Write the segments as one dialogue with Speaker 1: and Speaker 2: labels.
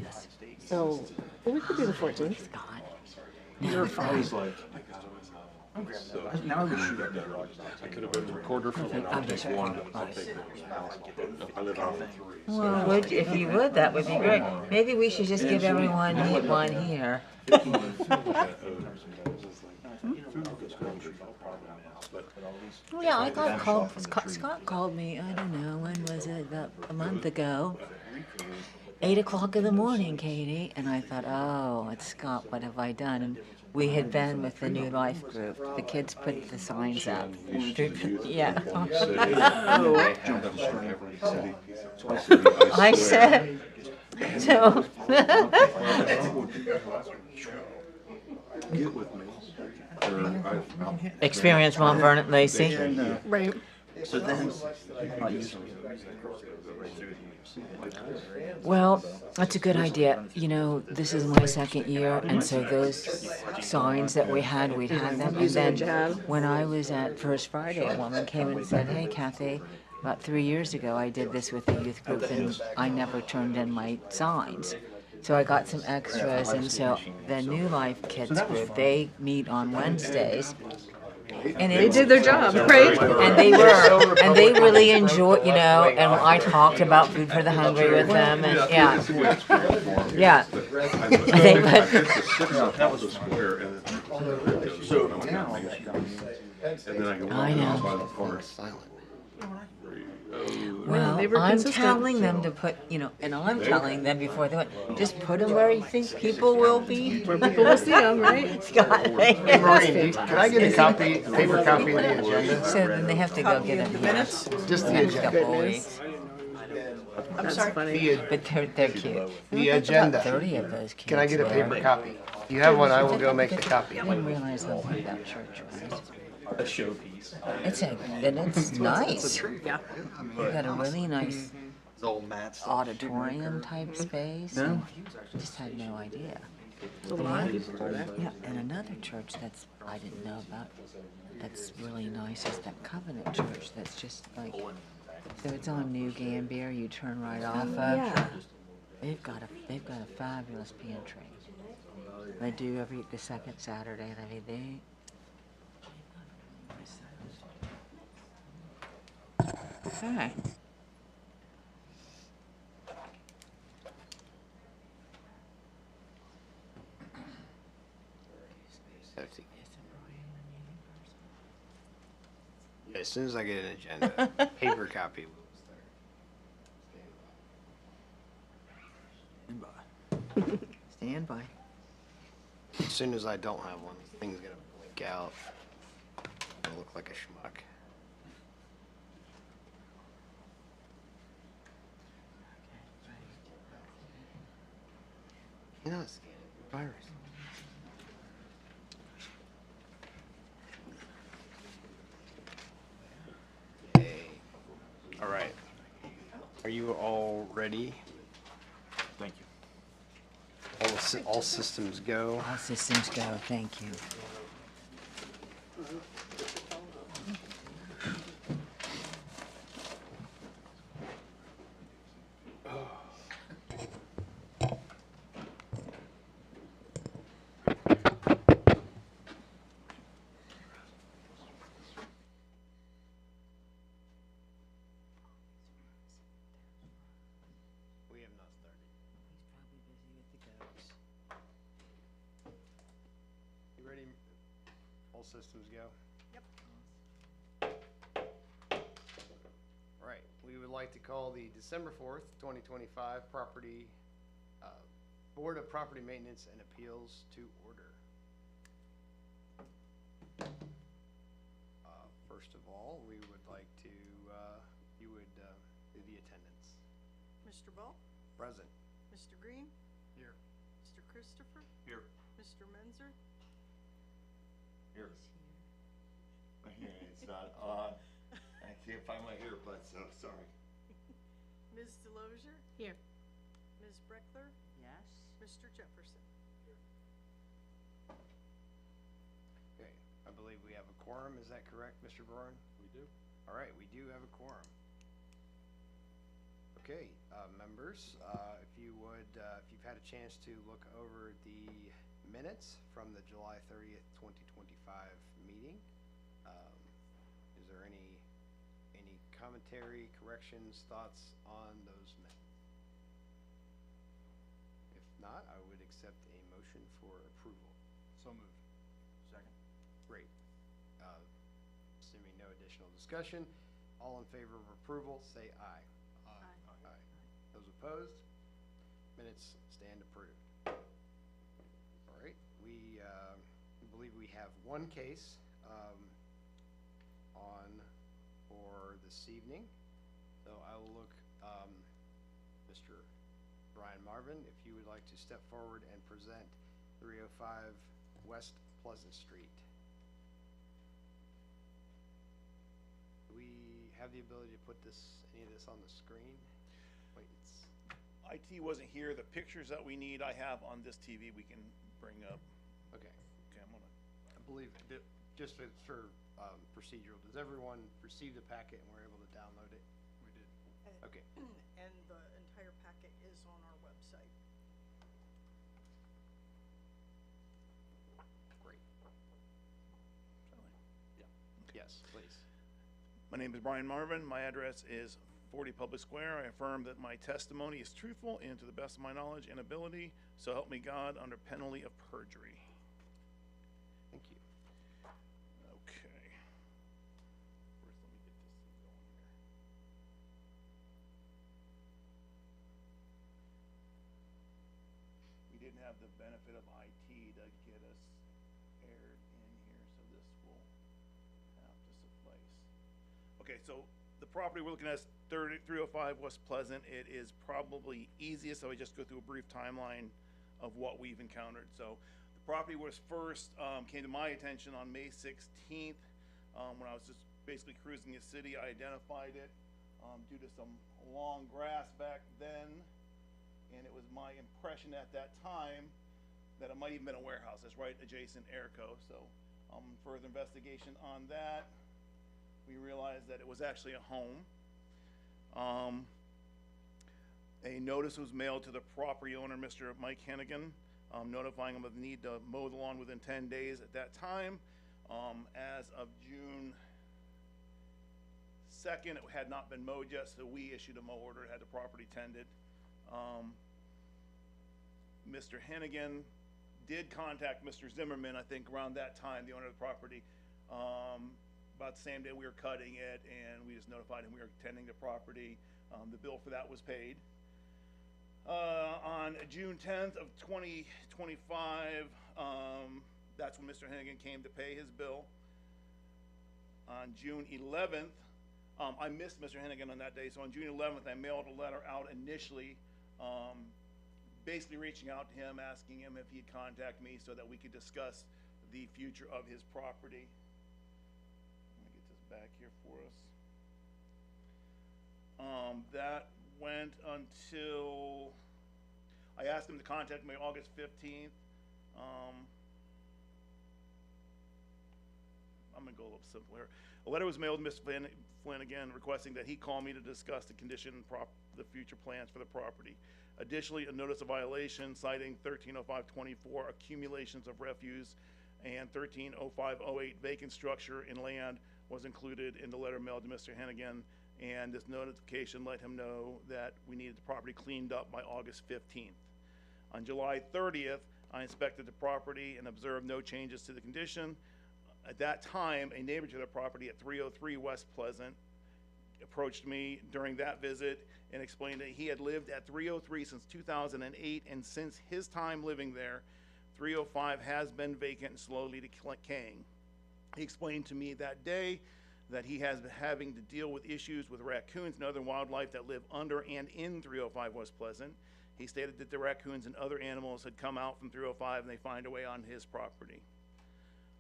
Speaker 1: Yes.
Speaker 2: So, well, we could do the 14th.
Speaker 1: God.
Speaker 3: You're fine.
Speaker 4: Now I would shoot up that rock.
Speaker 3: I could have been the recorder for one. I'll take one. I'll take one. I live on 3.
Speaker 1: Well, if you would, that would be great. Maybe we should just give everyone one here. Oh, yeah, I got called, Scott called me, I don't know, when was it, about a month ago. 8 o'clock in the morning, Katie, and I thought, oh, it's Scott, what have I done? And we had been with the New Life group. The kids put the signs up. Yeah. I said, so.
Speaker 3: Get with me.
Speaker 1: Experience Mom Vernon Lacey.
Speaker 2: Right.
Speaker 4: So then, I usually
Speaker 1: Well, that's a good idea. You know, this is my second year, and so those signs that we had, we'd had them. And then when I was at First Friday, a woman came and said, hey, Kathy, about 3 years ago, I did this with the youth group, and I never turned in my signs. So I got some extras, and so the New Life Kids group, they meet on Wednesdays. And
Speaker 2: They did their job, right?
Speaker 1: And they really enjoyed, you know, and I talked about Food for the Hungry with them, and yeah. Yeah.
Speaker 3: That was a square. So now, and then I go
Speaker 1: I know.
Speaker 3: by the park.
Speaker 1: Well,
Speaker 2: they were
Speaker 1: I'm
Speaker 2: consistent.
Speaker 1: telling them to put, you know, and I'm telling them before they went, just put them where you think people will be.
Speaker 2: Where people will see them, right?
Speaker 1: Scott.
Speaker 5: Hey, Maureen, can I get a copy, a paper copy of the agenda?
Speaker 1: So then they have to go get it.
Speaker 6: minutes?
Speaker 5: Just the
Speaker 1: Next
Speaker 5: agenda.
Speaker 1: couple of weeks.
Speaker 2: That's funny.
Speaker 1: But they're cute.
Speaker 5: The
Speaker 1: About
Speaker 5: agenda.
Speaker 1: 30 of those kids.
Speaker 5: Can I get a
Speaker 1: there.
Speaker 5: paper copy? If you have one, I will go make the copy.
Speaker 1: I didn't realize how big that church was.
Speaker 4: a showpiece.
Speaker 1: And it's nice.
Speaker 2: Yeah.
Speaker 1: We've got a really nice
Speaker 4: It's old Matt's.
Speaker 1: auditorium type space. And just had no idea.
Speaker 2: A lot of people go there.
Speaker 1: Yeah, and another church that's I didn't know about that's really nice is that Covenant Church that's just like so it's on New Gambier, you turn right off of.
Speaker 2: Yeah.
Speaker 1: They've got a fabulous pantry. They do the second Saturday, and I mean they okay.
Speaker 5: As soon as I get an agenda, paper copy.
Speaker 1: Stand by.
Speaker 5: As soon as I don't have one, the thing's gonna blink out. I'll look like a schmuck. You know, it's virus. Okay. All right. Are you all ready?
Speaker 4: Thank you.
Speaker 5: All systems go.
Speaker 1: All systems go. Thank you.
Speaker 5: We have not started.
Speaker 1: Probably busy with the goats.
Speaker 5: You ready? All systems go?
Speaker 6: Yep.
Speaker 5: All right, we would like to call the December 4th, 2025 Board of Property Maintenance and Appeals to order. First of all, we would like to, you would do the attendance.
Speaker 6: Mr. Ball?
Speaker 5: Present.
Speaker 6: Mr. Green?
Speaker 4: Here.
Speaker 6: Mr. Christopher?
Speaker 4: Here.
Speaker 6: Mr. Menzer?
Speaker 7: Here. My hearing aid's not on. I can't find my earbuds, so sorry.
Speaker 6: Ms. Delosier?
Speaker 2: Here.
Speaker 6: Ms. Breckler?
Speaker 1: Yes.
Speaker 6: Mr. Jefferson?
Speaker 5: Okay, I believe we have a quorum, is that correct, Mr. Varn?
Speaker 3: We do.
Speaker 5: All right, we do have a quorum. Okay, members, if you would, if you've had a chance to look over the minutes from the July 30th, 2025 meeting, is there any commentary, corrections, thoughts on those minutes? If not, I would accept a motion for approval.
Speaker 4: So moved. Second.
Speaker 5: Great. Assuming no additional discussion, all in favor of approval, say aye.
Speaker 2: Aye.
Speaker 5: Aye. Those opposed? Minutes stand approved. All right, we believe we have one case on for this evening. So I will look, Mr. Brian Marvin, if you would like to step forward and present 305 West Pleasant Street. Do we have the ability to put any of this on the screen? Wait, it's,
Speaker 8: IT wasn't here. The pictures that we need, I have on this TV we can bring up.
Speaker 5: okay.
Speaker 8: Okay, I'm gonna,
Speaker 5: I believe, just for procedural, does everyone receive the packet and we're able to download it?
Speaker 4: We did.
Speaker 5: Okay,
Speaker 6: And the entire packet is on our website.
Speaker 5: great.
Speaker 8: yeah.
Speaker 5: Yes, please.
Speaker 8: My name is Brian Marvin. My address is 40 Public Square. I affirm that my testimony is truthful and to the best of my knowledge and ability, so help me God, under penalty of perjury.
Speaker 5: Thank you.
Speaker 8: Okay. First, let me get this thing going here. We didn't have the benefit of IT to get us aired in here, so this will have to suffice. Okay, so the property we're looking at is 305 West Pleasant. It is probably easiest, so I just go through a brief timeline of what we've encountered. So the property was first, came to my attention on May 16th. When I was just basically cruising the city, I identified it due to some long grass back then. And it was my impression at that time that it might even been a warehouse. That's right adjacent Airco. So further investigation on that, we realized that it was actually a home. A notice was mailed to the property owner, Mr. Mike Hennigan, notifying him of the need to mow the lawn within 10 days at that time. As of June 2nd, it had not been mowed yet, so we issued a mow order, had the property tended. Mr. Hennigan did contact Mr. Zimmerman, I think around that time, the owner of the property, about the same day we were cutting it, and we just notified him we were tending the property. The bill for that was paid. On June 10th of 2025, that's when Mr. Hennigan came to pay his bill. On June 11th, I missed Mr. Hennigan on that day, so on June 11th, I mailed a letter out initially, basically reaching out to him, asking him if he'd contact me so that we could discuss the future of his property. Let me get this back here for us. That went until, I asked him to contact me August 15th. I'm gonna go a little simple here. A letter was mailed to Mr. Flanagan requesting that he call me to discuss the condition and the future plans for the property. Additionally, a notice of violation citing 130524 accumulations of refuse and 130508 vacant structure in land was included in the letter mailed to Mr. Hennigan, and this notification let him know that we needed the property cleaned up by August 15th. On July 30th, I inspected the property and observed no changes to the condition. At that time, a neighbor to the property at 303 West Pleasant approached me during that visit and explained that he had lived at 303 since 2008, and since his time living there, 305 has been vacant and slowly decaying. He explained to me that day that he has been having to deal with issues with raccoons and other wildlife that live under and in 305 West Pleasant. He stated that the raccoons and other animals had come out from 305 and they find a way on his property.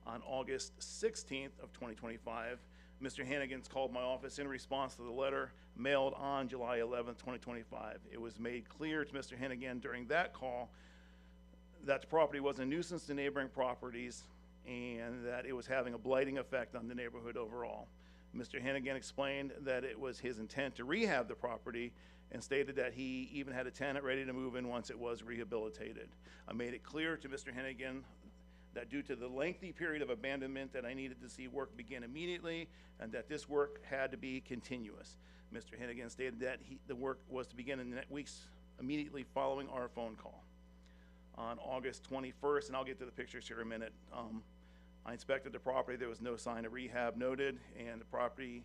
Speaker 8: On August 16th of 2025, Mr. Hennigan's called my office in response to the letter mailed on July 11th, 2025. It was made clear to Mr. Hennigan during that call that the property was a nuisance to neighboring properties and that it was having a blighting effect on the neighborhood overall. Mr. Hennigan explained that it was his intent to rehab the property and stated that he even had a tenant ready to move in once it was rehabilitated. I made it clear to Mr. Hennigan that due to the lengthy period of abandonment that I needed to see work begin immediately and that this work had to be continuous. Mr. Hennigan stated that the work was to begin in the weeks immediately following our phone call. On August 21st, and I'll get to the pictures here in a minute, I inspected the property. There was no sign of rehab noted, and the property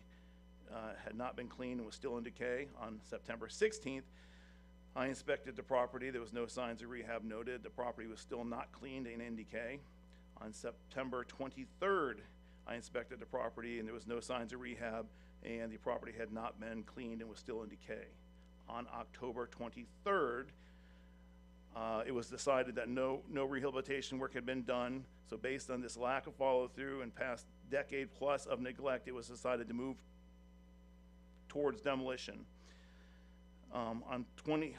Speaker 8: had not been cleaned and was still in decay. On September 16th, I inspected the property. There was no signs of rehab noted. The property was still not cleaned and in decay. On September 23rd, I inspected the property, and there was no signs of rehab, and the property had not been cleaned and was still in decay. On October 23rd, it was decided that no rehabilitation work had been done. So based on this lack of follow-through and past decade plus of neglect, it was decided to move towards demolition. On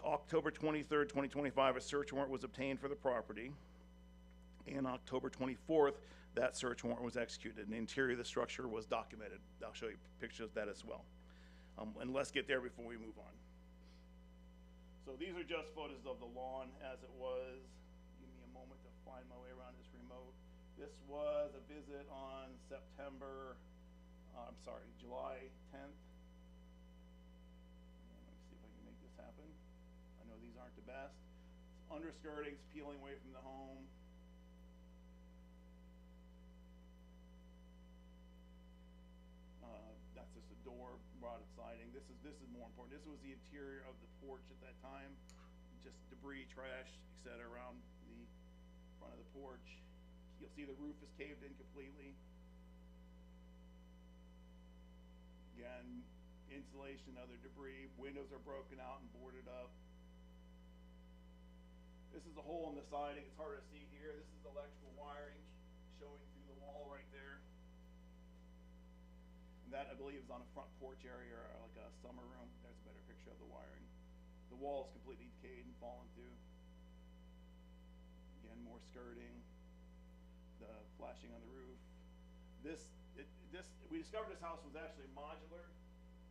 Speaker 8: October 23rd, 2025, a search warrant was obtained for the property. And October 24th, that search warrant was executed, and the interior of the structure was documented. I'll show you pictures of that as well. And let's get there before we move on. So these are just photos of the lawn as it was. Give me a moment to find my way around this remote. This was a visit on July 10th. And let me see if I can make this happen. I know these aren't the best. Underskirting's peeling away from the home. That's just a door, rotted siding. This is more important. This was the interior of the porch at that time. Just debris, trash, etc. around the front of the porch. You'll see the roof is caved in completely. Again, insulation, other debris. Windows are broken out and boarded up. This is a hole in the siding. It's hard to see here. This is electrical wiring showing through the wall right there. That, I believe, is on a front porch area or like a summer room. There's a better picture of the wiring. The wall is completely decayed and fallen through. Again, more skirting. The flashing on the roof. We discovered this house was actually modular.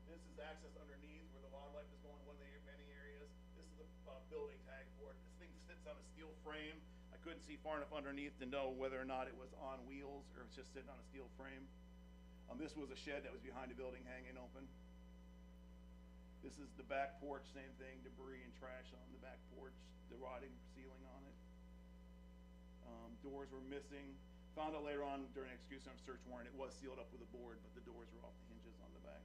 Speaker 8: This is access underneath where the wildlife is going, one of the many areas. This is the building tag for it. This thing sits on a steel frame. I couldn't see far enough underneath to know whether or not it was on wheels or it's just sitting on a steel frame. This was a shed that was behind the building hanging open. This is the back porch, same thing, debris and trash on the back porch, the rotting ceiling on it. Doors were missing. Found out later on during execution of search warrant, it was sealed up with a board, but the doors were off the hinges on the back.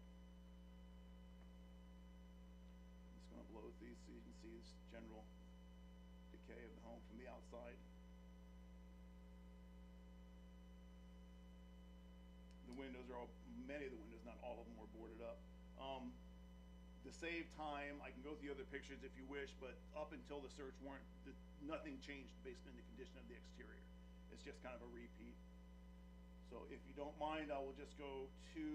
Speaker 8: I'm just gonna blow these so you can see this general decay of the home from the outside. The windows are many of the windows, not all of them, were boarded up. To save time, I can go through the other pictures if you wish, but up until the search warrant, nothing changed based on the condition of the exterior. It's just kind of a repeat. So if you don't mind, I will just go to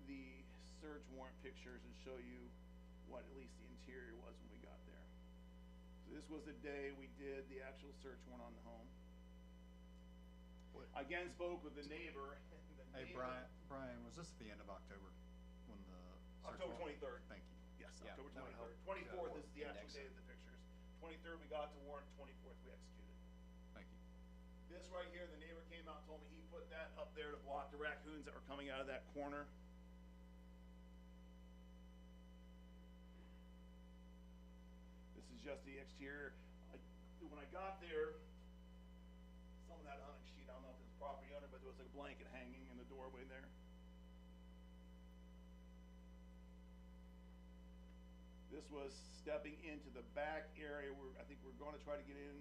Speaker 8: the search warrant pictures and show you what at least the interior was when we got there. So this was the day we did the actual search warrant on the home. I again spoke with the neighbor.
Speaker 4: Hey, Brian, was this at the end of October when the search
Speaker 8: October
Speaker 4: warrant-
Speaker 8: 23rd.
Speaker 4: Thank you.
Speaker 8: Yes,
Speaker 4: Yeah,
Speaker 8: October
Speaker 4: that would
Speaker 8: 23rd.
Speaker 4: help.
Speaker 8: 24th is the actual
Speaker 7: Index
Speaker 8: day
Speaker 7: it.
Speaker 8: of the pictures. 23rd we got the warrant, 24th we executed.
Speaker 4: Thank you.
Speaker 8: This right here, the neighbor came out and told me he put that up there to block the raccoons that were coming out of that corner. This is just the exterior. When I got there, someone had a hunting sheet. I don't know if it's a property owner, but there was a blanket hanging in the doorway there. This was stepping into the back area where I think we're going to try to get in.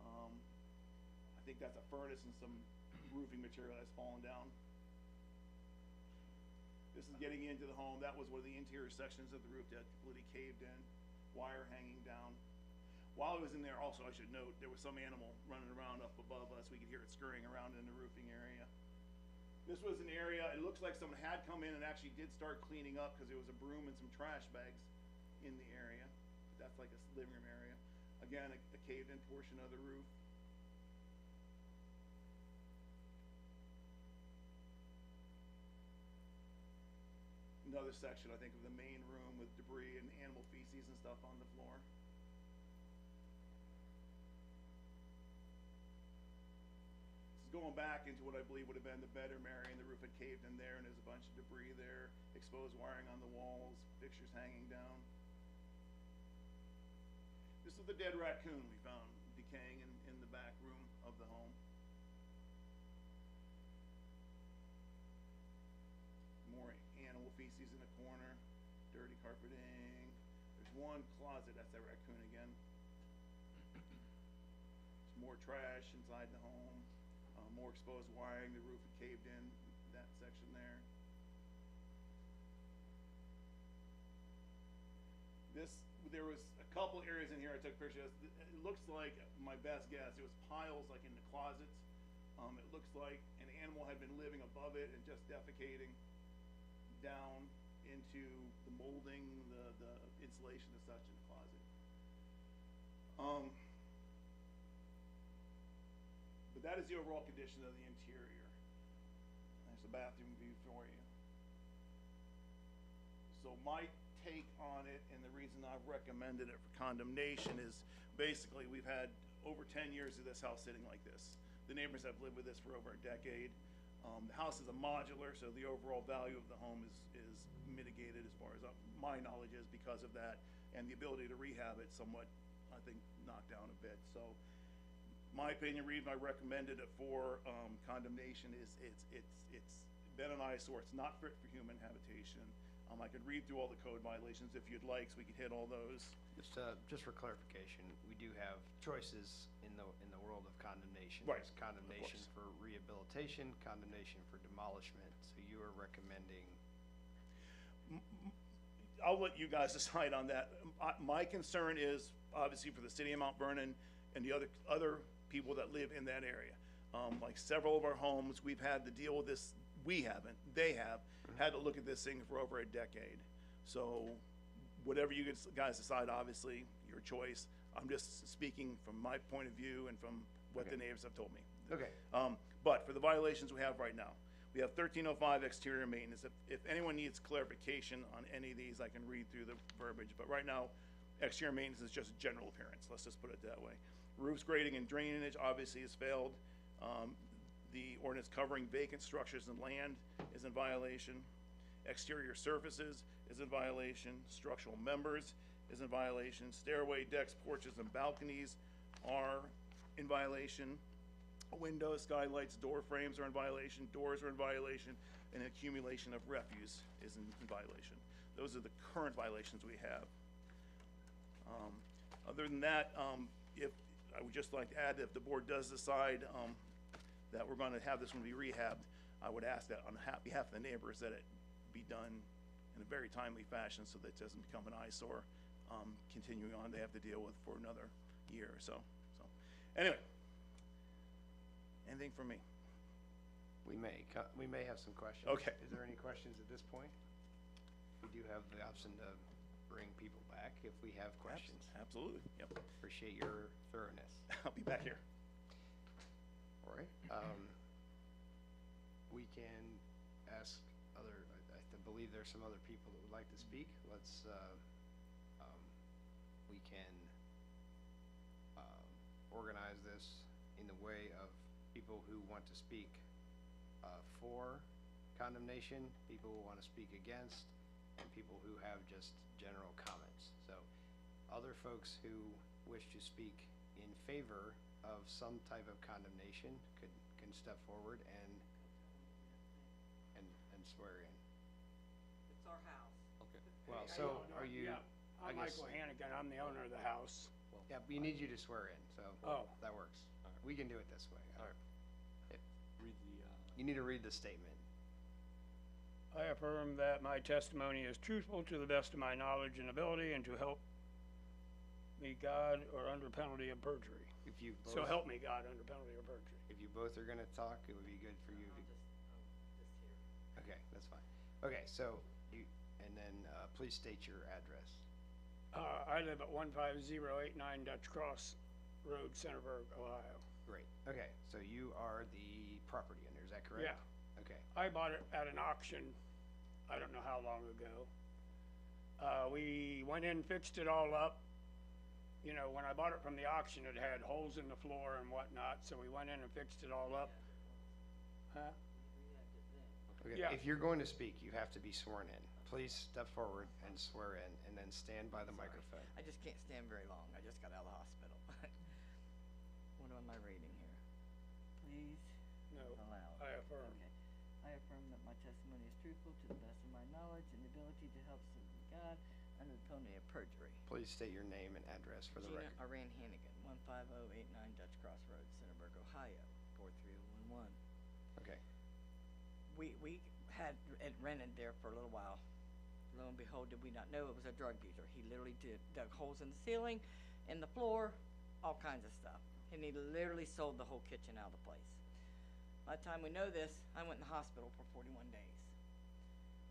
Speaker 8: I think that's a furnace and some roofing material that's fallen down. This is getting into the home. That was one of the interior sections of the roof that completely caved in, wire hanging down. While I was in there also, I should note, there was some animal running around up above us. We could hear it scurrying around in the roofing area. This was an area, it looks like someone had come in and actually did start cleaning up because there was a broom and some trash bags in the area. That's like a living room area. Again, a caved in portion of the roof. another section, I think, of the main room with debris and animal feces and stuff on the floor. This is going back into what I believe would have been the bedroom area, and the roof had caved in there, and there's a bunch of debris there, exposed wiring on the walls, fixtures hanging down. This is the dead raccoon we found decaying in the back room of the home. More animal feces in the corner, dirty carpeting. There's one closet, that's that raccoon again. There's more trash inside the home, more exposed wiring, the roof had caved in, that section there. There was a couple areas in here I took pictures. It looks like, my best guess, it was piles like in the closets. It looks like an animal had been living above it and just defecating down into the molding, the insulation and such in the closet. But that is the overall condition of the interior. There's the bathroom view for you. So my take on it, and the reason I've recommended it for condemnation is basically we've had over 10 years of this house sitting like this. The neighbors have lived with this for over a decade. The house is a modular, so the overall value of the home is mitigated as far as my knowledge is because of that, and the ability to rehab it somewhat, I think, knocked down a bit. So my opinion, reason I recommended it for condemnation is it's been an eyesore. It's not fit for human habitation. I could read through all the code violations if you'd like, so we could hit all those.
Speaker 5: Just for clarification, we do have choices in the world of condemnation.
Speaker 8: Right,
Speaker 5: There's condemnation for rehabilitation, condemnation for demolishment. So you are recommending.
Speaker 8: I'll let you guys decide on that. My concern is obviously for the city of Mount Vernon and the other people that live in that area. Like several of our homes, we've had to deal with this. We haven't, they have, had to look at this thing for over a decade. So whatever you guys decide, obviously, your choice. I'm just speaking from my point of view and from what the neighbors have told me.
Speaker 5: Okay.
Speaker 8: But for the violations we have right now, we have 1305 exterior maintenance. If anyone needs clarification on any of these, I can read through the verbiage. But right now, exterior maintenance is just general appearance. Let's just put it that way. Roofs, grading, and drainage obviously has failed. The ordinance covering vacant structures and land is in violation. Exterior surfaces is in violation. Structural members is in violation. Stairway, decks, porches, and balconies are in violation. Windows, skylights, door frames are in violation. Doors are in violation. And accumulation of refuse is in violation. Those are the current violations we have. Other than that, if I would just like to add, if the board does decide that we're going to have this one be rehabbed, I would ask that on behalf of the neighbors that it be done in a very timely fashion so that it doesn't become an eyesore continuing on they have to deal with for another year or so. Anyway, anything from me?
Speaker 5: We may have some questions.
Speaker 8: Okay.
Speaker 5: Is there any questions at this point? We do have the option to bring people back if we have questions.
Speaker 8: Absolutely, yep.
Speaker 5: Appreciate your thoroughness.
Speaker 8: I'll be back here.
Speaker 5: All right. We can ask I believe there's some other people that would like to speak. Let's, we can organize this in the way of people who want to speak for condemnation, people who want to speak against, and people who have just general comments. So other folks who wish to speak in favor of some type of condemnation can step forward and swear in.
Speaker 9: It's our house.
Speaker 5: Okay. Well, so are you?
Speaker 10: Yeah, I'm Michael Hannigan, I'm the owner of the house.
Speaker 5: Yeah, we need you to swear in, so that works. We can do it this way.
Speaker 10: All right.
Speaker 9: Read the,
Speaker 5: You need to read the statement.
Speaker 10: I affirm that my testimony is truthful to the best of my knowledge and ability, and to help me God or under penalty of perjury.
Speaker 5: If you both,
Speaker 10: So help me God under penalty of perjury.
Speaker 5: if you both are gonna talk, it would be good for you to.
Speaker 9: I'm just here.
Speaker 5: Okay, that's fine. Okay, so and then please state your address.
Speaker 10: I live at 15089 Dutch Cross Road, Centerburg, Ohio.
Speaker 5: Great. Okay, so you are the property owner, is that correct?
Speaker 10: Yeah.
Speaker 5: Okay.
Speaker 10: I bought it at an auction I don't know how long ago. We went in, fixed it all up. You know, when I bought it from the auction, it had holes in the floor and whatnot, so we went in and fixed it all up. Huh?
Speaker 5: Okay,
Speaker 10: Yeah.
Speaker 5: if you're going to speak, you have to be sworn in. Please step forward and swear in, and then stand by the microphone.
Speaker 9: I just can't stand very long. I just got out of the hospital. What am I reading here? Please
Speaker 10: No,
Speaker 9: allow.
Speaker 10: I affirm.
Speaker 9: Okay. I affirm that my testimony is truthful to the best of my knowledge and ability to help so help me God under the penalty of perjury.
Speaker 5: Please state your name and address for the
Speaker 9: Gina
Speaker 5: record.
Speaker 9: Aran Hannigan, 15089 Dutch Cross Road, Centerburg, Ohio, 43011.
Speaker 5: Okay.
Speaker 9: We had it rented there for a little while. Lo and behold, did we not know it was a drug user. He literally dug holes in the ceiling, in the floor, all kinds of stuff. And he literally sold the whole kitchen out of the place. By the time we know this, I went in the hospital for 41 days.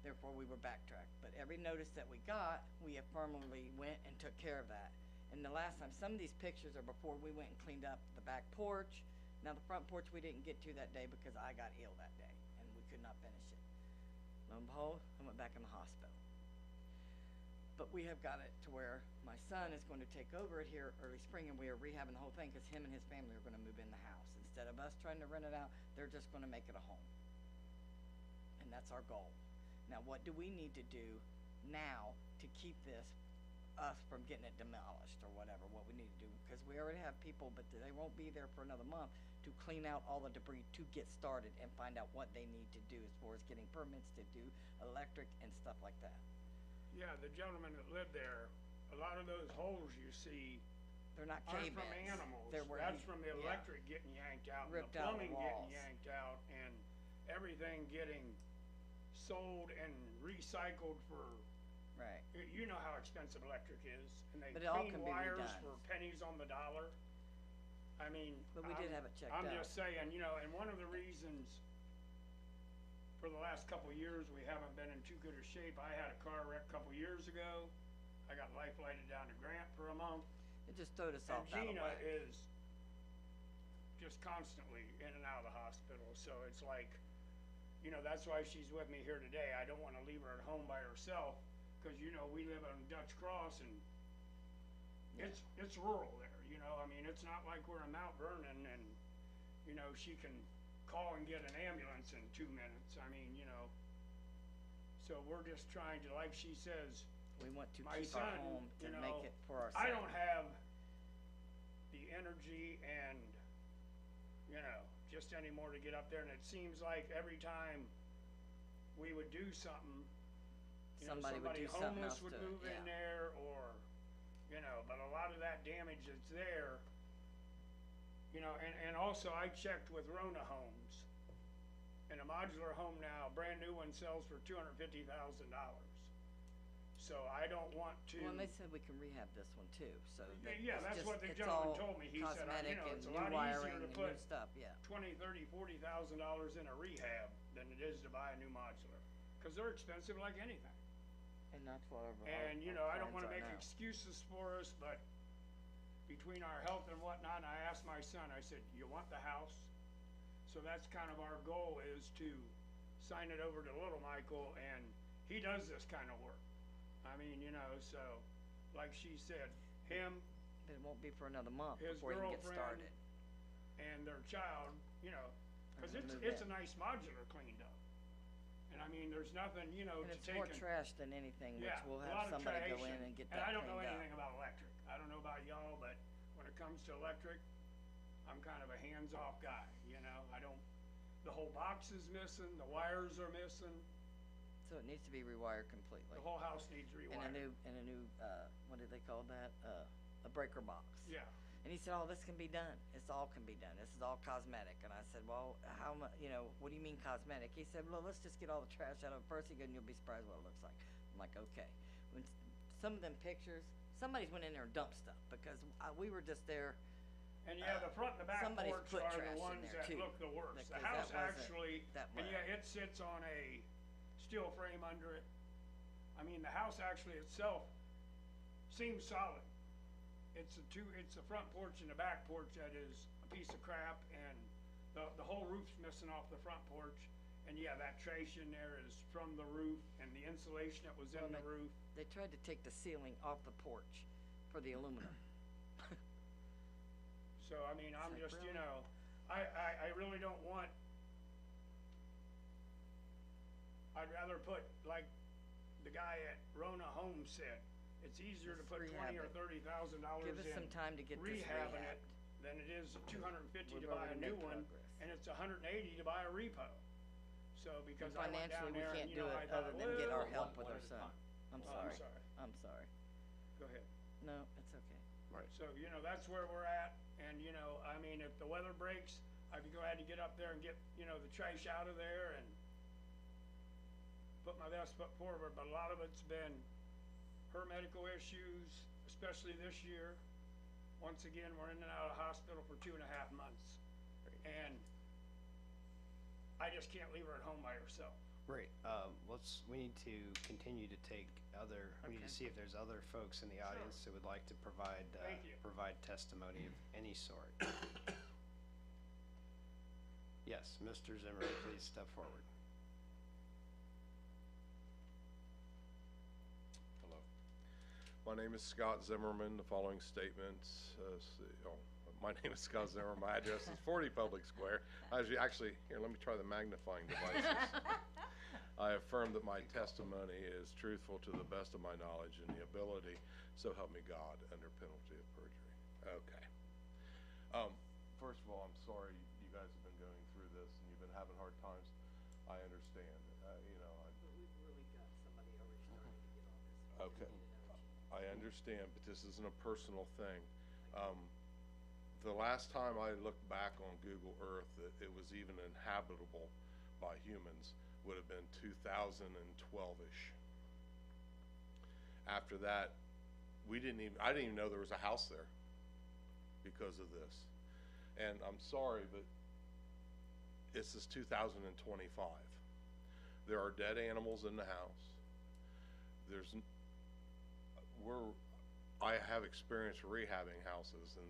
Speaker 9: Therefore, we were backtracked. But every notice that we got, we affirmatively went and took care of that. And the last time, some of these pictures are before we went and cleaned up the back porch. Now, the front porch we didn't get to that day because I got ill that day, and we could not finish it. Lo and behold, I went back in the hospital. But we have got it to where my son is going to take over it here early spring, and we are rehabbing the whole thing because him and his family are going to move in the house. Instead of us trying to rent it out, they're just going to make it a home. And that's our goal. Now, what do we need to do now to keep us from getting it demolished or whatever, what we need to do? Because we already have people, but they won't be there for another month to clean out all the debris to get started and find out what they need to do as far as getting permits to do electric and stuff like that.
Speaker 10: Yeah, the gentleman that lived there, a lot of those holes you see
Speaker 9: They're not
Speaker 10: aren't
Speaker 9: cave
Speaker 10: from
Speaker 9: ins.
Speaker 10: animals.
Speaker 9: They're where
Speaker 10: That's
Speaker 9: he-
Speaker 10: from the
Speaker 9: yeah.
Speaker 10: electric getting yanked out, and the
Speaker 9: Ripped out the
Speaker 10: plumbing
Speaker 9: walls.
Speaker 10: getting yanked out, and everything getting sold and recycled for,
Speaker 9: Right.
Speaker 10: you know how expensive electric is, and they
Speaker 9: But it all
Speaker 10: clean
Speaker 9: can be
Speaker 10: wires
Speaker 9: redone.
Speaker 10: for pennies on the dollar. I mean,
Speaker 9: But we did have it checked
Speaker 10: I'm
Speaker 9: out.
Speaker 10: just saying, you know, and one of the reasons for the last couple of years we haven't been in too good a shape, I had a car wreck a couple of years ago. I got life flighted down to Grant for a month.
Speaker 9: It just throwed us
Speaker 10: And
Speaker 9: off out of
Speaker 10: Gina
Speaker 9: whack.
Speaker 10: is just constantly in and out of the hospital, so it's like, you know, that's why she's with me here today. I don't wanna leave her at home by herself, cause you know, we live on Dutch Cross and it's rural there, you know, I mean, it's not like we're in Mount Vernon and, you know, she can call and get an ambulance in 2 minutes, I mean, you know. So we're just trying to, like she says,
Speaker 9: We want to
Speaker 10: my
Speaker 9: keep our
Speaker 10: son,
Speaker 9: home to
Speaker 10: you know,
Speaker 9: make it for ourselves.
Speaker 10: I don't have the energy and, you know, just anymore to get up there, and it seems like every time we would do something, you know,
Speaker 9: Somebody would do something
Speaker 10: homeless
Speaker 9: else
Speaker 10: would
Speaker 9: to it,
Speaker 10: move in
Speaker 9: yeah.
Speaker 10: there, or, you know, but a lot of that damage that's there, you know, and also I checked with Rona Homes, and a modular home now, a brand new one sells for $250,000. So I don't want to.
Speaker 9: Well, and they said we can rehab this one too, so that
Speaker 10: Yeah,
Speaker 9: it's
Speaker 10: that's
Speaker 9: just,
Speaker 10: what the
Speaker 9: it's
Speaker 10: gentleman
Speaker 9: all
Speaker 10: told me. He said,
Speaker 9: cosmetic
Speaker 10: you know,
Speaker 9: and
Speaker 10: it's a
Speaker 9: new
Speaker 10: lot
Speaker 9: wiring
Speaker 10: easier to
Speaker 9: and
Speaker 10: put
Speaker 9: new stuff, yeah.
Speaker 10: $20,000, $30,000, $40,000 in a rehab than it is to buy a new modular, cause they're expensive like anything.
Speaker 9: And that's whatever.
Speaker 10: And, you know, I don't wanna make excuses for us, but between our health and whatnot, I asked my son, I said, you want the house? So that's kind of our goal, is to sign it over to little Michael, and he does this kind of work. I mean, you know, so, like she said, him,
Speaker 9: But it won't be for another month
Speaker 10: his
Speaker 9: before you can get
Speaker 10: girlfriend,
Speaker 9: started.
Speaker 10: and their child, you know, cause
Speaker 9: gonna
Speaker 10: it's,
Speaker 9: move
Speaker 10: it's
Speaker 9: in.
Speaker 10: a nice modular cleaned up. And I mean, there's nothing, you know,
Speaker 9: And
Speaker 10: to
Speaker 9: it's
Speaker 10: take
Speaker 9: more
Speaker 10: and.
Speaker 9: trash than anything, which
Speaker 10: Yeah,
Speaker 9: we'll
Speaker 10: a lot
Speaker 9: have
Speaker 10: of
Speaker 9: somebody go
Speaker 10: trash
Speaker 9: in and get
Speaker 10: and
Speaker 9: that
Speaker 10: I don't know
Speaker 9: cleaned up.
Speaker 10: anything about electric. I don't know about y'all, but when it comes to electric, I'm kind of a hands-off guy, you know? I don't, the whole box is missing, the wires are missing,
Speaker 9: So it needs to be rewired completely.
Speaker 10: the whole house needs
Speaker 9: And
Speaker 10: rewired.
Speaker 9: a new, what do they call that? A breaker box.
Speaker 10: Yeah,
Speaker 9: And he said, oh, this can be done. This all can be done. This is all cosmetic. And I said, well, how much, you know, what do you mean cosmetic? He said, well, let's just get all the trash out of it first. He goes, and you'll be surprised what it looks like. I'm like, okay. When some of them pictures, somebody's went in there and dumped stuff because we were just there.
Speaker 10: and yeah, the front and the back
Speaker 9: somebody's
Speaker 10: porch
Speaker 9: put
Speaker 10: are
Speaker 9: trash
Speaker 10: the
Speaker 9: in
Speaker 10: ones
Speaker 9: there
Speaker 10: that
Speaker 9: too,
Speaker 10: look the worst. The
Speaker 9: because
Speaker 10: house
Speaker 9: that wasn't
Speaker 10: actually,
Speaker 9: that
Speaker 10: and
Speaker 9: way.
Speaker 10: yeah, it sits on a steel frame under it. I mean, the house actually itself seems solid. It's the front porch and the back porch that is a piece of crap, and the whole roof's missing off the front porch, And yeah, that trace in there is from the roof and the insulation that was in
Speaker 9: Well,
Speaker 10: the roof.
Speaker 9: They tried to take the ceiling off the porch for the aluminum.
Speaker 10: So, I mean, I'm
Speaker 9: like,
Speaker 10: just,
Speaker 9: really?
Speaker 10: I really don't want, I'd rather put, like the guy at Rona Homes said, it's easier to
Speaker 9: Just
Speaker 10: put
Speaker 9: rehab
Speaker 10: $20,000 or
Speaker 9: it.
Speaker 10: $30,000
Speaker 9: Give us
Speaker 10: in
Speaker 9: some time to get this
Speaker 10: rehabbing it
Speaker 9: rehabbed.
Speaker 10: than it is $250 to
Speaker 9: We've
Speaker 10: buy a
Speaker 9: already
Speaker 10: new
Speaker 9: made
Speaker 10: one,
Speaker 9: progress.
Speaker 10: and it's $180 to buy a repo. So, because
Speaker 9: And
Speaker 10: I went down
Speaker 9: financially, we
Speaker 10: there and,
Speaker 9: can't
Speaker 10: you
Speaker 9: do
Speaker 10: know,
Speaker 9: it
Speaker 10: I thought,
Speaker 9: other than get our
Speaker 10: well,
Speaker 9: help with our son. I'm
Speaker 10: Oh,
Speaker 9: sorry.
Speaker 10: I'm sorry.
Speaker 9: I'm sorry.
Speaker 10: Go ahead.
Speaker 9: No, it's okay.
Speaker 5: Right.
Speaker 10: So, you know, that's where we're at, and, you know, I mean, if the weather breaks, I'd be glad to get up there and get, you know, the trash out of there and put my best foot forward, but a lot of it's been her medical issues, especially this year. Once again, we're in and out of the hospital for 2.5 months. And I just can't leave her at home by herself.
Speaker 5: Great, we need to continue to take we need to see if there's other folks in the audience that would like to provide,
Speaker 10: Thank you.
Speaker 5: provide testimony of any sort. Yes, Mr. Zimmerman, please step forward.
Speaker 11: Hello. My name is Scott Zimmerman. The following statement, my name is Scott Zimmerman. My address is 40 Public Square. Actually, here, let me try the magnifying devices. I affirm that my testimony is truthful to the best of my knowledge and the ability, so help me God, under penalty of perjury. Okay. First of all, I'm sorry you guys have been going through this and you've been having hard times. I understand, you know.
Speaker 9: But we've really got somebody already starting to get on this.
Speaker 11: Okay. I understand, but this isn't a personal thing. The last time I looked back on Google Earth that it was even inhabitable by humans would have been 2012-ish. After that, I didn't even know there was a house there because of this. And I'm sorry, but this is 2025. There are dead animals in the house. I have experience rehabbing houses, and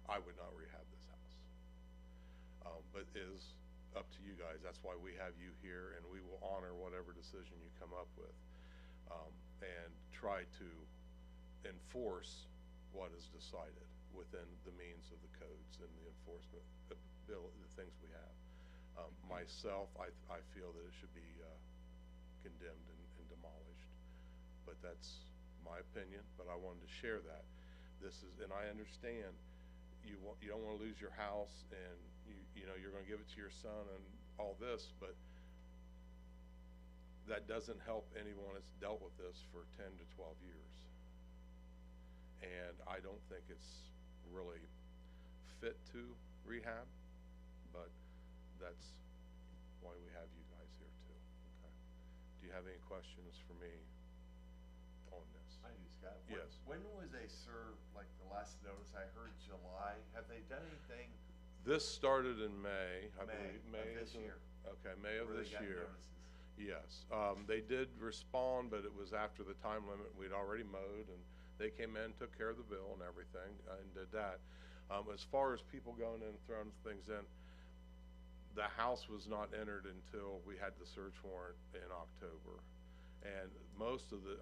Speaker 11: I would not rehab this house. But it is up to you guys. That's why we have you here, and we will honor whatever decision you come up with, and try to enforce what is decided within the means of the codes and the enforcement ability, the things we have. Myself, I feel that it should be condemned and demolished, but that's my opinion. But I wanted to share that. And I understand you don't want to lose your house, and you know you're going to give it to your son and all this, but that doesn't help anyone that's dealt with this for 10 to 12 years. And I don't think it's really fit to rehab, but that's why we have you guys here too. Okay. Do you have any questions for me on this?
Speaker 7: I do, Scott.
Speaker 11: Yes.
Speaker 7: When was they served, like the last notice? I heard July. Have they done anything?
Speaker 11: This started in May, I believe.
Speaker 7: May of this
Speaker 11: isn't it?
Speaker 7: year.
Speaker 11: Okay, May of
Speaker 7: Where
Speaker 11: this
Speaker 7: they got
Speaker 11: year.
Speaker 7: notices?
Speaker 11: Yes, they did respond, but it was after the time limit. We'd already mowed, and they came in, took care of the bill and everything, and did that. As far as people going in and throwing things in, the house was not entered until we had the search warrant in October. And most of the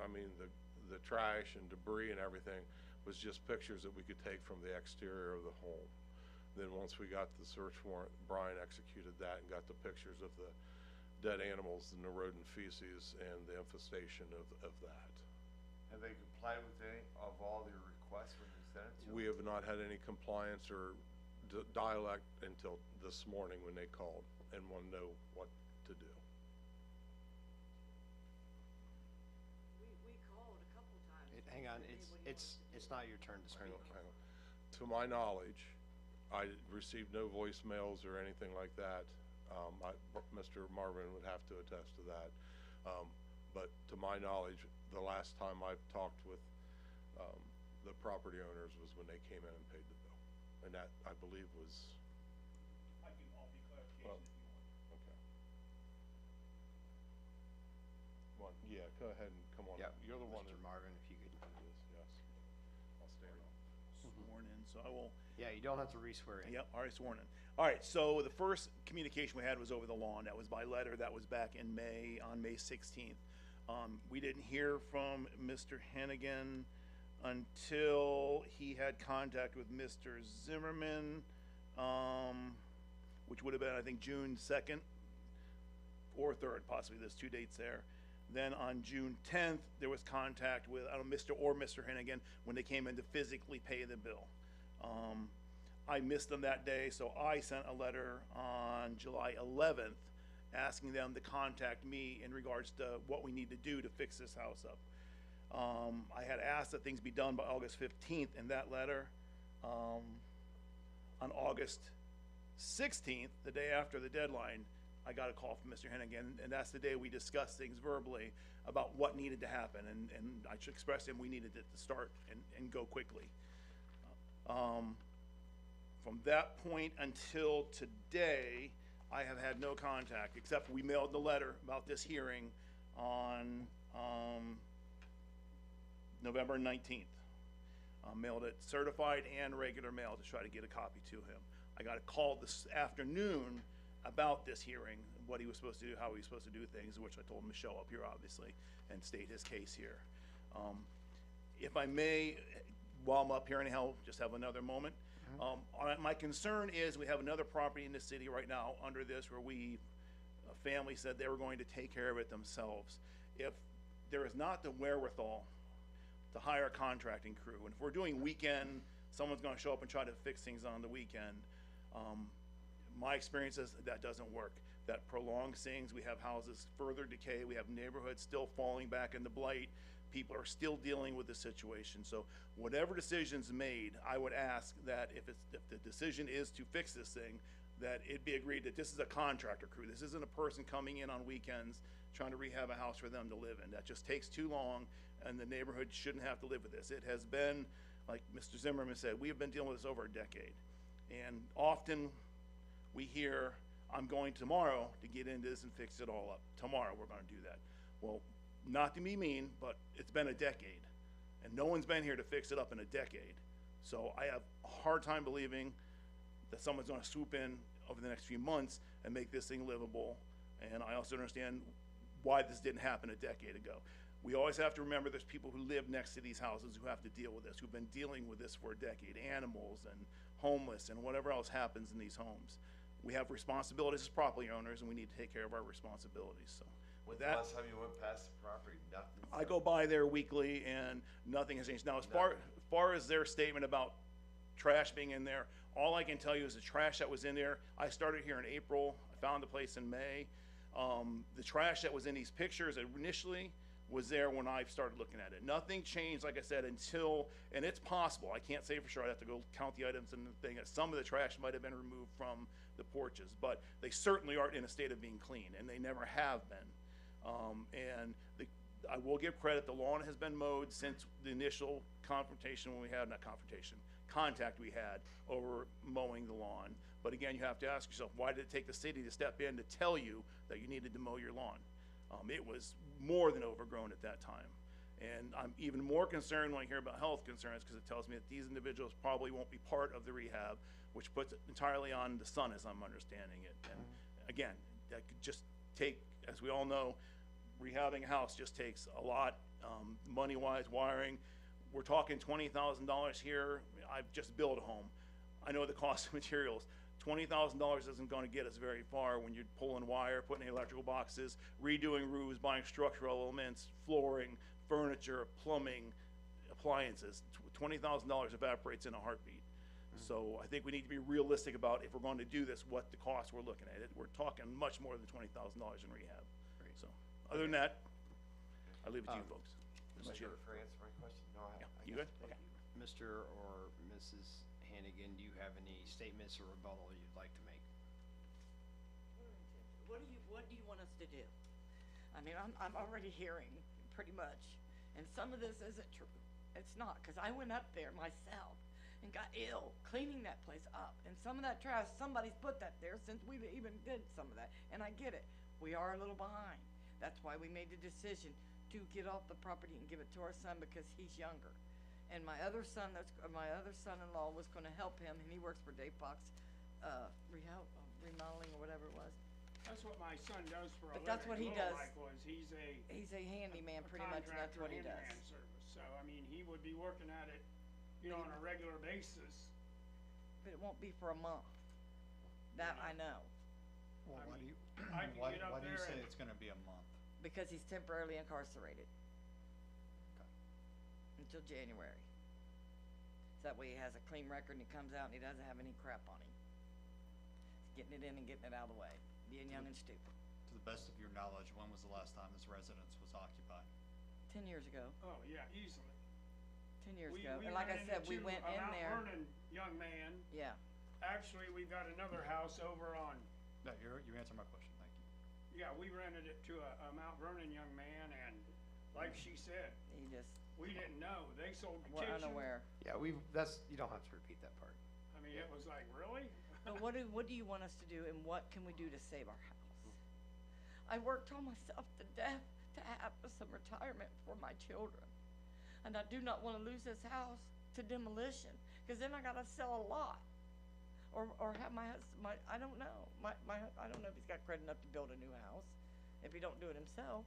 Speaker 11: trash and debris and everything was just pictures that we could take from the exterior of the home. Then once we got the search warrant, Brian executed that and got the pictures of the dead animals and the rodent feces and the infestation of that.
Speaker 7: Have they complied with any of all their requests when you sent it to them?
Speaker 11: We have not had any compliance or dialect until this morning when they called and want to know what to do.
Speaker 9: We called a couple times.
Speaker 5: Hang on,
Speaker 9: Anybody
Speaker 5: it's not your turn to speak.
Speaker 11: Hang on. To my knowledge, I received no voicemails or anything like that. Mr. Marvin would have to attest to that. But to my knowledge, the last time I've talked with the property owners was when they came in and paid the bill. And that, I believe, was...
Speaker 10: I can offer you clarification if you want.
Speaker 11: Okay. One, yeah, go ahead and come on.
Speaker 5: Yeah,
Speaker 11: You're the one
Speaker 5: Mr.
Speaker 11: that...
Speaker 5: Marvin, if you could.
Speaker 11: Yes. I'll stand up.
Speaker 8: Sworn in, so I will.
Speaker 5: Yeah, you don't have to re-swear in.
Speaker 8: Yep, already sworn in. All right, so the first communication we had was over the lawn. That was by letter. That was back in May, on May 16th. We didn't hear from Mr. Hennigan until he had contact with Mr. Zimmerman, which would have been, I think, June 2nd or 3rd, possibly. There's 2 dates there. Then on June 10th, there was contact with Mr. Hennigan when they came in to physically pay the bill. I missed them that day, so I sent a letter on July 11th asking them to contact me in regards to what we need to do to fix this house up. I had asked that things be done by August 15th in that letter. On August 16th, the day after the deadline, I got a call from Mr. Hennigan, and that's the day we discussed things verbally about what needed to happen, and I should express to him we needed it to start and go quickly. From that point until today, I have had no contact, except we mailed the letter about this hearing on November 19th. Mailed it certified and regular mail to try to get a copy to him. I got a call this afternoon about this hearing, what he was supposed to do, how he was supposed to do things, which I told him to show up here, obviously, and state his case here. If I may, while I'm up here anyhow, just have another moment. My concern is we have another property in the city right now under this where a family said they were going to take care of it themselves. If there is not the wherewithal to hire a contracting crew, and if we're doing weekend, someone's gonna show up and try to fix things on the weekend, my experience is that doesn't work. That prolongs things. We have houses further decay. We have neighborhoods still falling back into blight. People are still dealing with the situation. So whatever decision's made, I would ask that if the decision is to fix this thing, that it be agreed that this is a contractor crew. This isn't a person coming in on weekends trying to rehab a house for them to live in. That just takes too long, and the neighborhood shouldn't have to live with this. It has been, like Mr. Zimmerman said, we have been dealing with this over a decade. And often we hear, I'm going tomorrow to get into this and fix it all up. Tomorrow we're gonna do that. Well, not to be mean, but it's been a decade, and no one's been here to fix it up in a decade. So I have a hard time believing that someone's gonna swoop in over the next few months and make this thing livable. And I also understand why this didn't happen a decade ago. We always have to remember there's people who live next to these houses who have to deal with this, who've been dealing with this for a decade, animals and homeless and whatever else happens in these homes. We have responsibilities as property owners, and we need to take care of our responsibilities, so.
Speaker 7: When's the last time you went past the property? Nothing?
Speaker 8: I go by there weekly and nothing has changed. Now, as far as their statement about trash being in there, all I can tell you is the trash that was in there, I started here in April, I found the place in May. The trash that was in these pictures initially was there when I started looking at it. Nothing changed, like I said, until, and it's possible, I can't say for sure, I'd have to go count the items and the thing, some of the trash might have been removed from the porches, but they certainly aren't in a state of being clean, and they never have been. I will give credit, the lawn has been mowed since the initial confrontation when we had, not confrontation, contact we had over mowing the lawn. But again, you have to ask yourself, why did it take the city to step in to tell you that you needed to mow your lawn? It was more than overgrown at that time. And I'm even more concerned when I hear about health concerns, because it tells me that these individuals probably won't be part of the rehab, which puts it entirely on the son as I'm understanding it. And again, that could just take, as we all know, rehabbing a house just takes a lot, money-wise, wiring. We're talking $20,000 here. I've just built a home. I know the cost of materials. $20,000 isn't going to get us very far when you're pulling wire, putting electrical boxes, redoing roofs, buying structural elements, flooring, furniture, plumbing, appliances. $20,000 evaporates in a heartbeat. So I think we need to be realistic about if we're going to do this, what the costs we're looking at. We're talking much more than $20,000 in rehab.
Speaker 5: Great.
Speaker 8: So other than that, I leave it to you folks.
Speaker 7: Mr. France, my question? No,
Speaker 8: Yeah,
Speaker 7: I
Speaker 8: you
Speaker 7: guess
Speaker 8: good?
Speaker 7: thank
Speaker 8: Okay.
Speaker 7: you.
Speaker 5: Mr. or Mrs. Hannigan, do you have any statements or rebuttal you'd like to make?
Speaker 9: What do you want us to do? I mean, I'm already hearing pretty much, and some of this isn't true. It's not, because I went up there myself and got ill cleaning that place up, and some of that trash, somebody's put that there since we even did some of that, and I get it. We are a little behind. That's why we made the decision to get off the property and give it to our son, because he's younger. And my other son, my other son-in-law was gonna help him, and he works for Dave Fox, remodeling or whatever it was.
Speaker 10: That's what my son does for a living.
Speaker 9: But that's what he does.
Speaker 10: Little Mike was, he's
Speaker 9: He's a handyman
Speaker 10: a
Speaker 9: pretty much, and that's
Speaker 10: contractor
Speaker 9: what he does.
Speaker 10: handyman service. So, I mean, he would be working at it, you know, on a regular basis.
Speaker 9: But it won't be for a month. That I know,
Speaker 4: Well,
Speaker 10: I
Speaker 4: why do
Speaker 10: mean,
Speaker 4: you,
Speaker 10: I can get up
Speaker 4: why do you
Speaker 10: there
Speaker 4: say
Speaker 10: and-
Speaker 4: it's gonna be a month?
Speaker 9: because he's temporarily incarcerated. Until January. So that way he has a clean record and he comes out and he doesn't have any crap on him. He's getting it in and getting it out of the way, being young and stupid.
Speaker 4: To the best of your knowledge, when was the last time this residence was occupied?
Speaker 9: 10 years ago,
Speaker 10: Oh, yeah, easily.
Speaker 9: 10 years
Speaker 10: We
Speaker 9: ago, and like I
Speaker 10: rented
Speaker 9: said,
Speaker 10: it
Speaker 9: we
Speaker 10: to
Speaker 9: went
Speaker 10: a
Speaker 9: in
Speaker 10: Mount
Speaker 9: there,
Speaker 10: Vernon young man.
Speaker 9: yeah.
Speaker 10: Actually, we've got another house over on,
Speaker 4: No, you answered my question, thank you.
Speaker 10: yeah, we rented it to a Mount Vernon young man, and like she said,
Speaker 9: He just,
Speaker 10: we didn't know. They sold the
Speaker 9: we're
Speaker 10: kitchen.
Speaker 9: unaware.
Speaker 5: Yeah, you don't have to repeat that part.
Speaker 10: I mean, it was like, really?
Speaker 9: But what do you want us to do, and what can we do to save our house? I worked on myself to death to have some retirement for my children. And I do not wanna lose this house to demolition, cause then I gotta sell a lot. Or have my husband, I don't know, I don't know if he's got credit enough to build a new house, if he don't do it himself.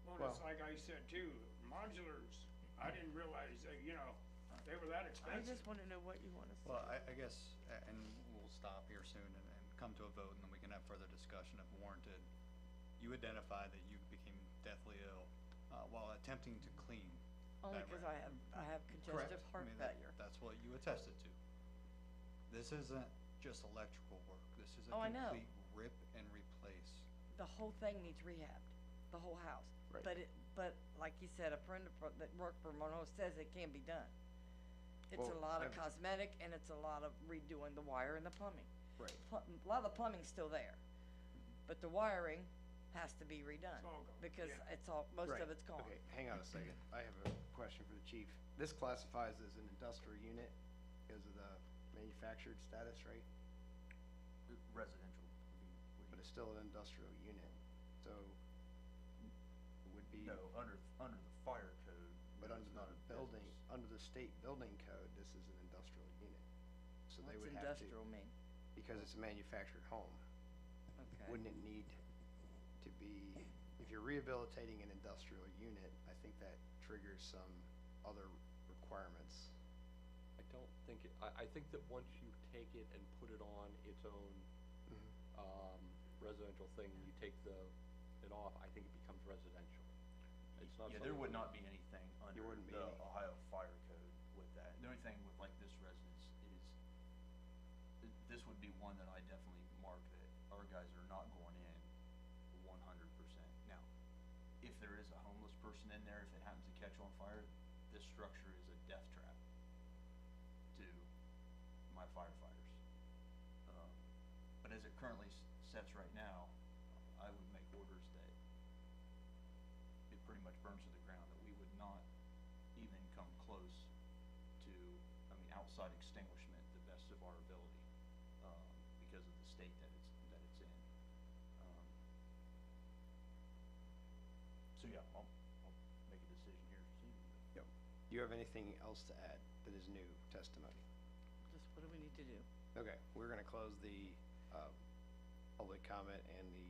Speaker 10: Well, it's like I said too, modulars, I didn't realize that, you know, they were that
Speaker 9: I
Speaker 10: expensive.
Speaker 9: just wanna know what you want us to do.
Speaker 4: Well, I guess, and we'll stop here soon and come to a vote, and then we can have further discussion if warranted. You identified that you became deathly ill, while attempting to clean
Speaker 9: Only
Speaker 4: that
Speaker 9: cause
Speaker 4: room.
Speaker 9: I have
Speaker 4: Correct.
Speaker 9: congestive heart
Speaker 4: I mean,
Speaker 9: failure.
Speaker 4: that's what you attested to. This isn't just electrical work, this is a
Speaker 9: Oh, I know.
Speaker 4: complete rip and replace.
Speaker 9: The whole thing needs rehabbed, the whole house.
Speaker 5: Right.
Speaker 9: But like you said, a friend that worked for Monroe says it can be done. It's a
Speaker 5: Well,
Speaker 9: lot of
Speaker 5: I've-
Speaker 9: cosmetic and it's a lot of redoing the wire and the plumbing.
Speaker 5: Right.
Speaker 9: A lot of the plumbing's still there, but the wiring has to be redone.
Speaker 10: It's all gone,
Speaker 9: Because
Speaker 10: yeah.
Speaker 9: it's all, most
Speaker 5: Right.
Speaker 9: of it's gone.
Speaker 5: Okay, hang on a second. I have a question for the chief. This classifies as an industrial unit because of the manufactured status, right?
Speaker 12: Residential
Speaker 5: But it's still an industrial unit, so it would be.
Speaker 12: no, under the fire code.
Speaker 5: But
Speaker 12: no,
Speaker 5: under
Speaker 12: it's
Speaker 5: the
Speaker 12: not a
Speaker 5: building,
Speaker 12: business.
Speaker 5: under the state building code, this is an industrial unit. So they
Speaker 9: What's
Speaker 5: would have to,
Speaker 9: industrial mean?
Speaker 5: because it's a manufactured home,
Speaker 9: Okay.
Speaker 5: wouldn't it need to be, if you're rehabilitating an industrial unit, I think that triggers some other requirements.
Speaker 13: I don't think I think that once you take it and put it on its own, residential thing, and you take it off, I think it becomes residential. It's not
Speaker 12: Yeah, there
Speaker 13: something-
Speaker 12: would not be anything under
Speaker 5: wouldn't be
Speaker 12: the
Speaker 5: any.
Speaker 12: Ohio Fire Code with that. The only thing with like this residence is, this would be one that I definitely mark that our guys are not going in 100%. Now, if there is a homeless person in there, if it happens to catch on fire, this structure is a death trap to my firefighters. But as it currently sets right now, I would make orders that it pretty much burns to the ground, that we would not even come close to, outside extinguishment to the best of our ability, because of the state that it's in. So yeah, I'll make a decision here soon.
Speaker 5: Yep. Do you have anything else to add that is new testimony?
Speaker 9: Just what do we need to do?
Speaker 5: Okay, we're gonna close the, public comment and the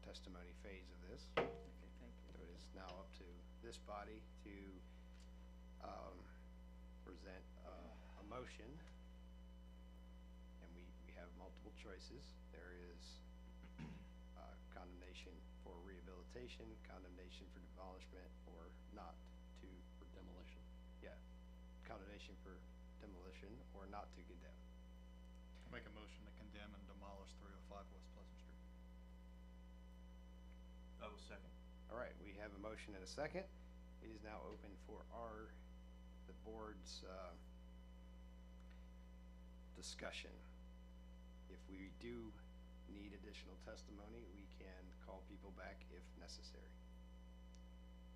Speaker 5: testimony phase of this.
Speaker 9: Okay, thank you.
Speaker 5: So it is now up to this body to, present, a motion. And we have multiple choices. There is, condemnation for rehabilitation, condemnation for demolishment, or not to.
Speaker 13: For demolition.
Speaker 5: Yeah, condemnation for demolition or not to condemn.
Speaker 4: I'll make a motion to condemn and demolish 305 West Pleasant Street.
Speaker 12: I will second.
Speaker 5: All right, we have a motion and a second. It is now open for the board's, discussion. If we do need additional testimony, we can call people back if necessary.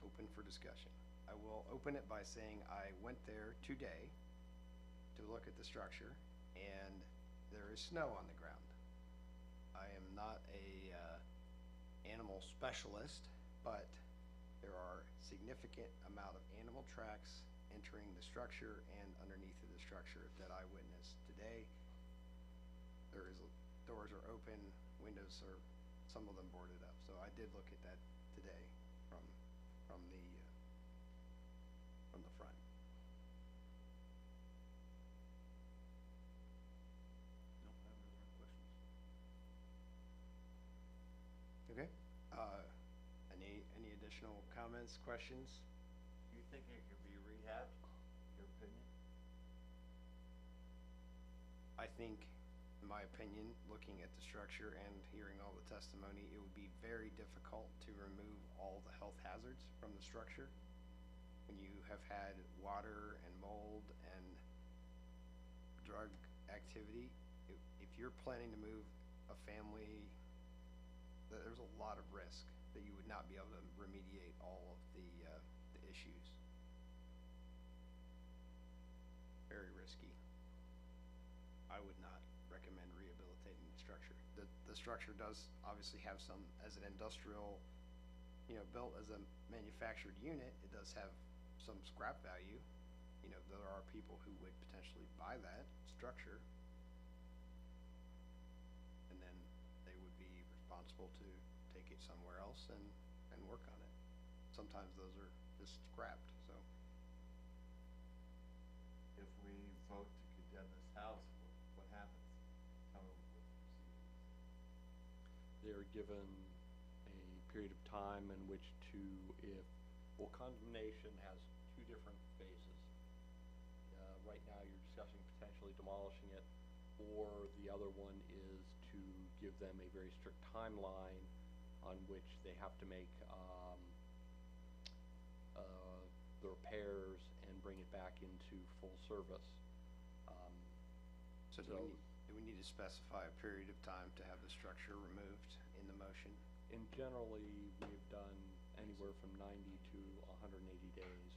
Speaker 5: Open for discussion. I will open it by saying I went there today to look at the structure, and there is snow on the ground. I am not a, animal specialist, but there are significant amount of animal tracks entering the structure and underneath of the structure that I witnessed today. Doors are open, windows are, some of them boarded up. So I did look at that today from the front.
Speaker 12: No, I have no other questions.
Speaker 5: Okay. Any additional comments, questions?
Speaker 7: You think it could be rehabbed, your opinion?
Speaker 5: I think, in my opinion, looking at the structure and hearing all the testimony, it would be very difficult to remove all the health hazards from the structure. When you have had water and mold and drug activity, if you're planning to move a family, there's a lot of risk that you would not be able to remediate all of the issues. Very risky. I would not recommend rehabilitating the structure. The structure does obviously have some, as an industrial, built as a manufactured unit, it does have some scrap value. There are people who would potentially buy that structure, and then they would be responsible to take it somewhere else and work on it. Sometimes those are just scrapped, so.
Speaker 7: If we vote to condemn this house, what happens? Tell me what the procedure is.
Speaker 13: They're given a period of time in which to, condemnation has two different phases. Right now you're discussing potentially demolishing it, or the other one is to give them a very strict timeline on which they have to make the repairs and bring it back into full service.
Speaker 5: So do we need to specify a period of time to have the structure removed in the motion?
Speaker 13: And generally, we've done anywhere from 90 to 180 days.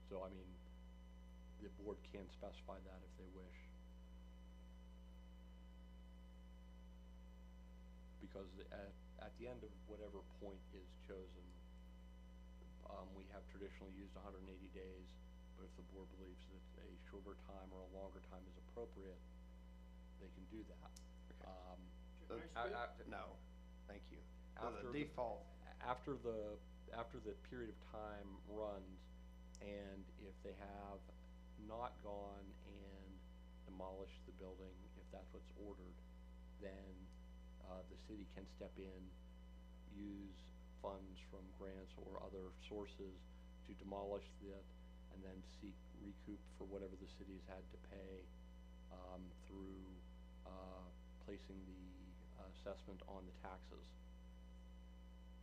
Speaker 13: So I mean, the board can specify that if they wish. Because at the end of whatever point is chosen, we have traditionally used 180 days, but if the board believes that a shorter time or a longer time is appropriate, they can do that.
Speaker 5: No, thank you.
Speaker 13: After
Speaker 5: the default.
Speaker 13: After the period of time runs, and if they have not gone and demolished the building, if that's what's ordered, then the city can step in, use funds from grants or other sources to demolish it, and then seek recoup for whatever the city's had to pay through placing the assessment on the taxes.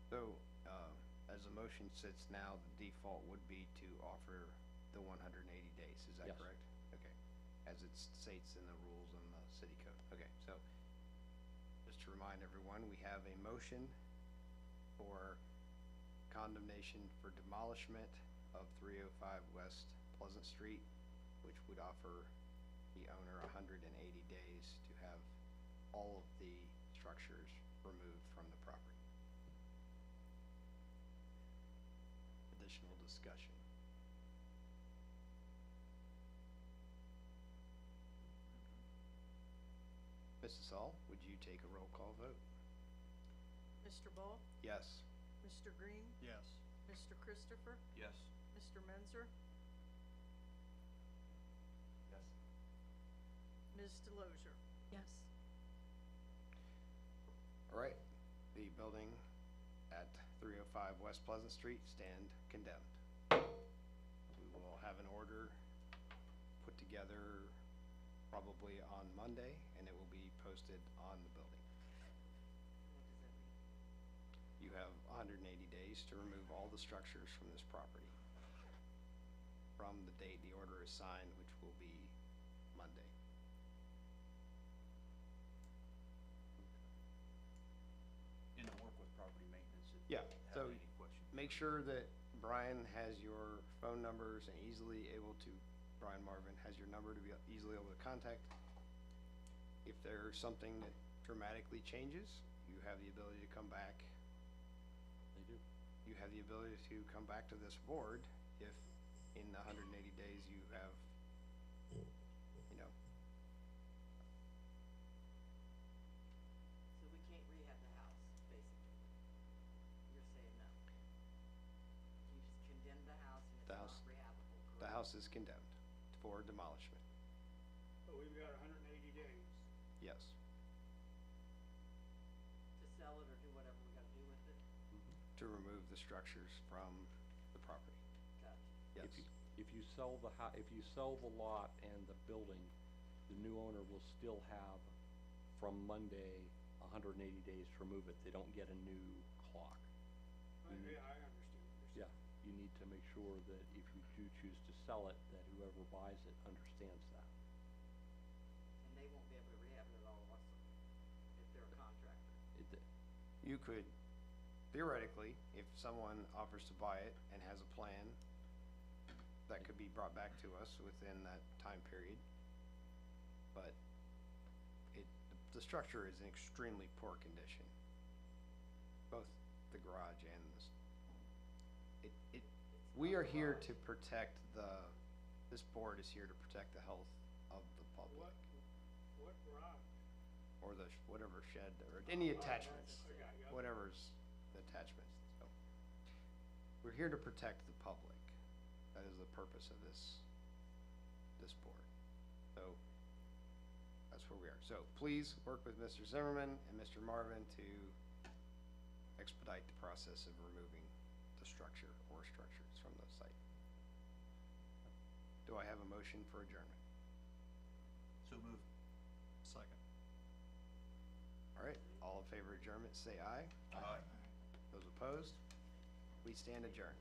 Speaker 5: So, as the motion sits now, the default would be to offer the 180 days, is that
Speaker 13: Yes.
Speaker 5: correct? Okay, as it states in the rules in the city code. Okay, so, just to remind everyone, we have a motion for condemnation for demolishment of 305 West Pleasant Street, which would offer the owner 180 days to have all of the structures removed from the property. Additional discussion. Mrs. Saul, would you take a roll call vote?
Speaker 6: Mr. Ball?
Speaker 5: Yes.
Speaker 6: Mr. Green?
Speaker 4: Yes.
Speaker 6: Mr. Christopher?
Speaker 12: Yes.
Speaker 6: Mr. Menzer?
Speaker 7: Yes.
Speaker 6: Ms. Delosier?
Speaker 2: Yes.
Speaker 5: All right, the building at 305 West Pleasant Street stand condemned. We will have an order put together probably on Monday, and it will be posted on the building.
Speaker 9: What does that mean?
Speaker 5: You have 180 days to remove all the structures from this property from the date the order is signed, which will be Monday.
Speaker 12: And to work with property maintenance if
Speaker 5: Yeah,
Speaker 12: you
Speaker 5: so
Speaker 12: have any questions.
Speaker 5: make sure that Brian has your phone numbers and Brian Marvin has your number to be easily able to contact. If there's something that dramatically changes, you have the ability to come back.
Speaker 13: They do.
Speaker 5: you have the ability to come back to this board if in the 180 days you have, you know,
Speaker 9: So we can't rehab the house, basically. You're saying no. You just condemn the house and it's
Speaker 5: The
Speaker 9: not
Speaker 5: house-
Speaker 9: rehabable, correct?
Speaker 5: the house is condemned for demolishment.
Speaker 10: But we've got 180 days.
Speaker 5: Yes.
Speaker 9: To sell it or do whatever we gotta do with it?
Speaker 5: To remove the structures from the property.
Speaker 9: Gotcha.
Speaker 5: Yes.
Speaker 13: If you sell if you sell the lot and the building, the new owner will still have from Monday 180 days to remove it. They don't get a new clock.
Speaker 10: Yeah, I understand what you're saying.
Speaker 13: Yeah, you need to make sure that if you do choose to sell it, that whoever buys it understands that.
Speaker 9: And they won't be able to rehab it at all if they're a contractor.
Speaker 5: You could, theoretically, if someone offers to buy it and has a plan, that could be brought back to us within that time period. But the structure is in extremely poor condition. Both the garage and we are here to protect this board is here to protect the health of the public.
Speaker 10: What garage?
Speaker 5: Or whatever shed, or any attachments,
Speaker 10: I got you.
Speaker 5: whatever's attachments, so. We're here to protect the public. That is the purpose of this board. So, that's where we are. So, please work with Mr. Zimmerman and Mr. Marvin to expedite the process of removing the structure or structures from the site. Do I have a motion for adjournment?
Speaker 4: So move. Second.
Speaker 5: All right, all in favor of adjournment, say aye.
Speaker 4: Aye.
Speaker 5: Those opposed? We stand adjourned.